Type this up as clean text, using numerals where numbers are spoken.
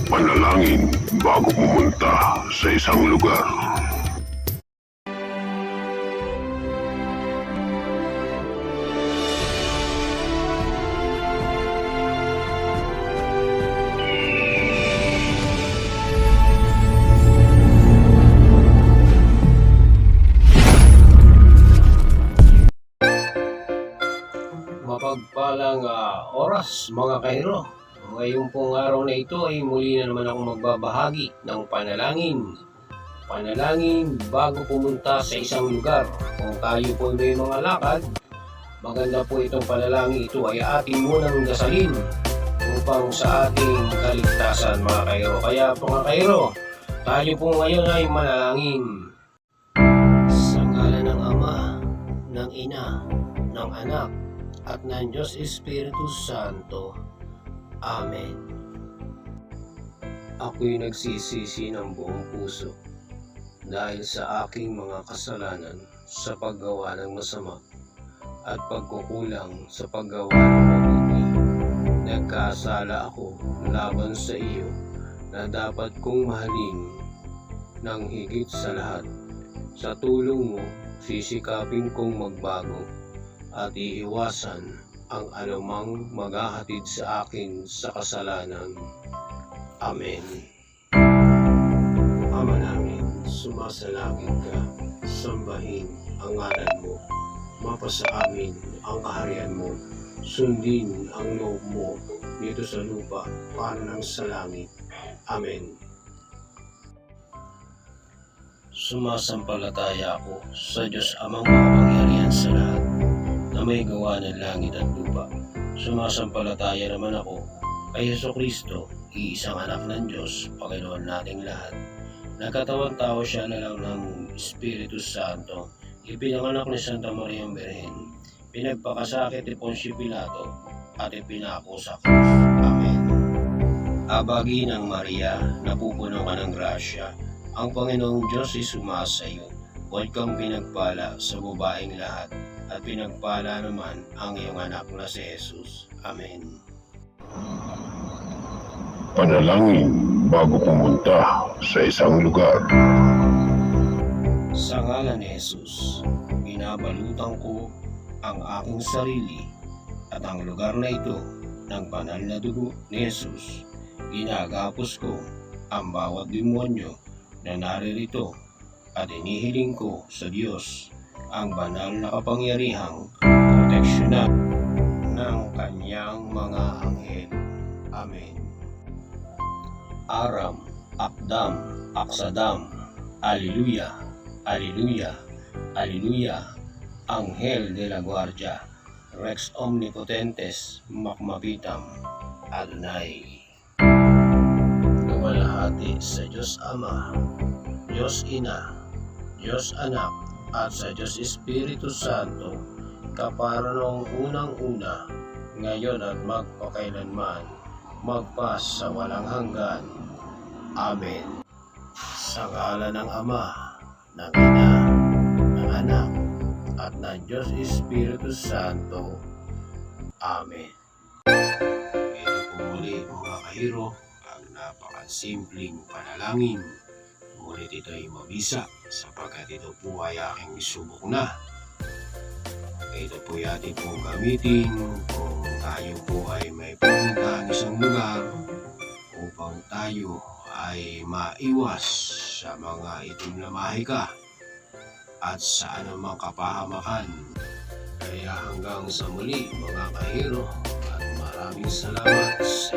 Panalangin bago pumunta sa isang lugar. Mapagpalang oras mga kahiro. Ngayong pong araw na ito ay muli na naman akong magbabahagi ng panalangin. Panalangin bago pumunta sa isang lugar. Kung tayo po may mga lakad, maganda po itong panalangin ito ay ating munang dasalin upang sa ating kaligtasan mga kahiro. Kaya po mga kahiro, tayo po ngayon ay manalangin. Sa ngalan ng Ama, ng Ina, ng Anak, at ng Diyos Espiritu Santo. Amen. Ako'y nagsisisi ng buong puso dahil sa aking mga kasalanan sa paggawa ng masama at pagkukulang sa paggawa ng mabuti. Nagkasala ako laban sa iyo na dapat kong mahalin ng higit sa lahat. Sa tulong mo, sisikapin kong magbago at iiwasan ang anumang maghahatid sa akin sa kasalanan. Amen. Ama namin, sumasalangit ka, sambahin ang ngalan mo, mapasa amin ang kaharian mo, sundin ang loob mo dito sa lupa para ng sa langit. Amen. Sumasampalataya ako sa Diyos Amang makapangyarihan sa lahat, na may gawa ng langit at lupa. Sumasampalataya naman ako kay Jesucristo, iisang anak ng Diyos, Panginoon nating lahat. Nagkatawang tao siya na lang ng Espiritu Santo, ipinanganak ni Santa Maria Birhen, pinagpakasakit ni Poncio Pilato, at ipinako sa krus. Amen. Abagi ng Maria, napupuno ka ng grasya, ang Panginoong Diyos ay sumasayo. Huwag kang pinagpala sa babaeng lahat, at pinagpala naman ang iyong anak na si Jesus. Amen. Panalangin bago pumunta sa isang lugar. Sa ngalan ni Jesus, binabalutan ko ang aking sarili at ang lugar na ito ng banal na dugo ni Jesus. Ginagapos ko ang bawat demonyo na naririto at inihiling ko sa Diyos ang banal na kapangyarihang proteksyonan ng kanyang mga anghel. Amen. Aram, Akdam, Aksadam, Alleluia, Alleluia, Alleluia, Anghel de la Guardia, Rex Omnipotentes, Makmabitam, Adonai. Luwalhati sa Diyos Ama, Diyos Ina, Diyos Anak, at sa Diyos Espiritu Santo, kapara noong unang-una, ngayon at magpakailanman, magpas sa walang hanggan. Amen. Sa ngalan ng Ama, ng Ina, ng Anak, at ng Diyos Espiritu Santo. Amen. Ito po muli mga kahiro, ang napakasimpleng panalangin. Ngunit ito ay mabisa sapagkat ito po ay aking subok na. Ito po ay ating pong gamitin kung tayo po ay may pumunta ng isang lugar upang tayo ay maiwas sa mga itim na mahika at sa anumang kapahamakan. Kaya hanggang sa muli mga kahiro, at maraming salamat sa